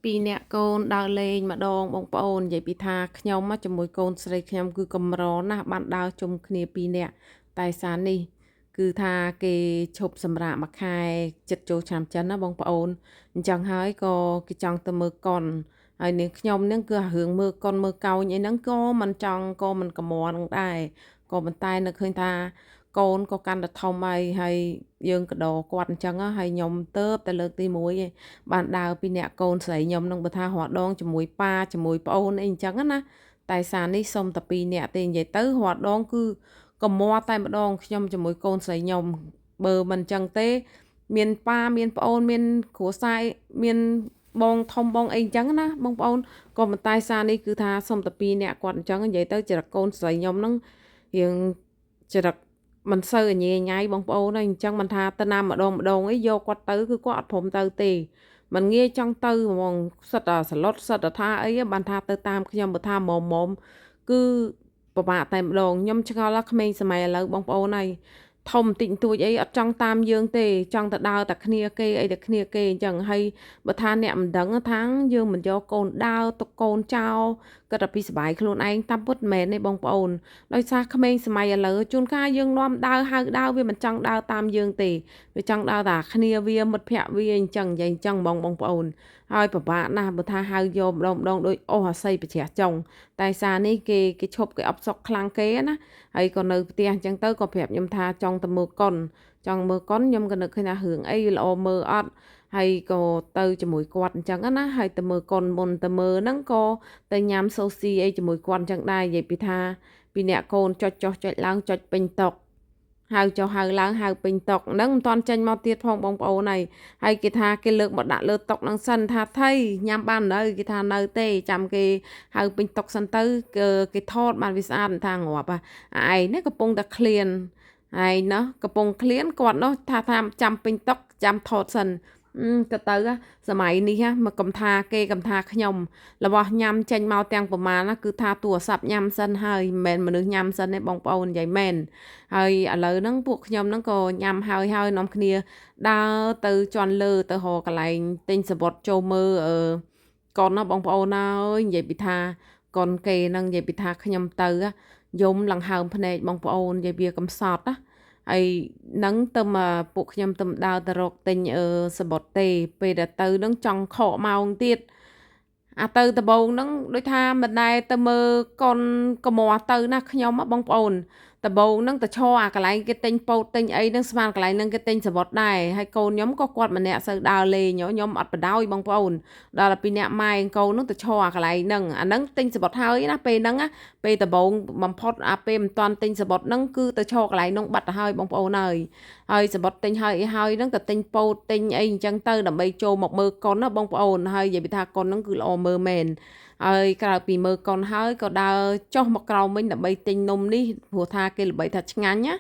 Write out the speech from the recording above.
ពីអ្នកកូនដើរលេងម្ដងបងប្អូននិយាយពីថាខ្ញុំជាមួយកូនស្រីខ្ញុំគឺកម្រណាស់បានដើរជុំគ្នា2នាក់តែសារនេះគឺថាគេឈប់សម្រាកមួយខែចិត្តចូលឆ្នាំចិនណាបងប្អូនអញ្ចឹងហើយក៏គេចង់ទៅមើលកុនហើយនាងខ្ញុំនឹងគឺរឿងមើលកុនមើលកោញអីហ្នឹងក៏មិនចង់ក៏មិនកម្រនឹងដែរក៏ប៉ុន្តែនៅឃើញថាកូនក៏កាន់តែធំហើយយើងក៏ដោគាត់អញ្ចឹងហើយខ្ញុំទៅតែលើកទី1ឯងបានដើរពីអ្នកកូនស្រីខ្ញុំនឹងបើថារដងជាមួយប៉ាជាមួយប្អូនអីអញ្ចឹងណាតែសារនេះសុំតែ2នាក់ទេនិយាយទៅរដងគឺកំមតែម្ដងខ្ញុំជាមួយកូនស្រីខ្ញុំបើមិនអញ្ចឹងទេមានប៉ាមានប្អូនមានគ្រួសារមានបងធំបងអីអញ្ចឹងណាបងប្អូនក៏ប៉ុន្តែសារនេះគឺថាសុំតែ2នាក់គាត់អញ្ចឹងនិយាយទៅចរិតកូនស្រីខ្ញុំនឹងរៀងចរិតមិនសូវអញញ៉ៃបងប្អូនហើយអញ្ចឹងមិនថាទៅណាម្ដងអីយកគាត់ទៅគឺគាត់អត់ព្រមទៅទេមិនងាយចង់ទៅហ្មងសិតតែសឡុតសិតតែថាអីបានថាទៅតាមខ្ញុំបើថាមុំគឺពិបាកតែម្ដងខ្ញុំឆ្ងល់ក្មេងសម័យឥឡូវបងប្អូនហើយធំតិចតួចអីអត់ចង់តាមយើងទេចង់ទៅដើរតែគ្នាគេអីតែគ្នាគេអញ្ចឹងហើយបើថាអ្នកមិនដឹងថាយើងមិនយកកូនដើរទុកកូនចោលគិតតែពីសុបាយខ្លួនឯងតាមពុតមែនទេបងប្អូនដោយសារក្មេងសម័យឥឡូវជួនកាលយើងនាំដើរហៅដើរវាមិនចង់ដើរតាមយើងទេវាចង់ដើរតែគ្នាវាមិត្តភ័ក្តិវាអញ្ចឹងនិយាយអញ្ចឹងបងប្អូនហើយពិបាកណាស់បើថាហៅយកម្ដងដូចអូសអាស័យប្រជ្រះចុងតែសារនេះគេឈប់គេអបសុកខ្លាំងគេណាហើយក៏នៅផ្ទះអញ្ចឹងទៅក៏ប្រាប់ខ្ញុំថាចង់ទៅមើលកុនចង់មើលកុនខ្ញុំក៏នឹកឃើញថារឿងអីល្អមើលអត់ហើយក៏ទៅជាមួយគាត់អញ្ចឹងណាហើយទៅមើលកុនមុនទៅមើលហ្នឹងក៏ទៅញ៉ាំសូស៊ីអីជាមួយគាត់អញ្ចឹងដែរនិយាយពីថាពីអ្នកកូនចុចចុះចុចឡើងចុចពេញតុកហៅចុះហៅឡើងហៅពេញតុកហ្នឹងមិនទាន់ចេញមកទៀតផងបងប្អូនហើយគេថាគេលើកមកដាក់លើតុកហ្នឹងសិនថាថៃញ៉ាំបាននៅគេថានៅទេចាំគេហៅពេញតុកសិនទៅគេថតបានវាស្អាតថាងាប់ឯងនេះកំពុងតែឃ្លានហើយណោះកំពុងឃ្លានគាត់នោះថាចាំពេញតុកចាំថតសិនទៅសម័យនេះមកកំថាគេកំថាខ្ញុំរបស់ញ៉ាំចេញមកទាំងប្រមាណណាគឺថាទូរស័ព្ទញ៉ាំសិនហើយមិនមែនមនុស្សញ៉ាំសិនទេបងប្អូននិយាយមែនហើយឥឡូវហ្នឹងពួកខ្ញុំហ្នឹងក៏ញ៉ាំហើយនាំគ្នាដើរទៅជន់លើទៅរកកន្លែងទិញសបុតចូលមើលកូនណាបងប្អូនអើយនិយាយពីថាកូនគេហ្នឹងនិយាយពីថាខ្ញុំទៅយំលង្ហើមភ្នែកបងប្អូននិយាយវាកំសត់ណាហើយនឹងទៅមកពួកខ្ញុំទៅដើរទៅរកទិញសបុតទេពេលដែលទៅនឹងចង់ខកម៉ោងទៀតទៅដំបូងហ្នឹងដូចថាមិនដែលទៅមើលកូនកម័ទៅណាខ្ញុំបងប្អូនដំបូងហ្នឹងទៅឈរអាកន្លែងគេទិញពោតទិញអីហ្នឹងស្មានកន្លែងហ្នឹងគេទិញសបុតដែរហើយកូនខ្ញុំក៏គាត់ម្នាក់សូវដើរលេងខ្ញុំអត់បដ ாய் បងប្អូនដល់ទៅពីអ្នកម៉ែកូនហ្នឹងទៅឈរអាកន្លែងហ្នឹងអាហ្នឹងទិញសបុតហើយណាពេលហ្នឹងពេលដំបូងបំផុតពេលមិនតាន់ទិញសបុតហ្នឹងគឺទៅឈរកន្លែងហ្នឹងបាត់ទៅហើយបងប្អូនហើយសបុតទិញហើយហ្នឹងទៅទិញពោតទិញអីអញ្ចឹងទៅដើម្បីចូលមកមើលកុនណាបងប្អូនហើយនិយាយពីថាកុនហ្នឹងគឺល្អមើលមែនហើយក្រៅពីមើលកុនហើយក៏ដើរចុះមកក្រោមវិញដើម្បីទិញនំនេះព្រោះថាគេល្បីថាឆ្ងាញ់ណា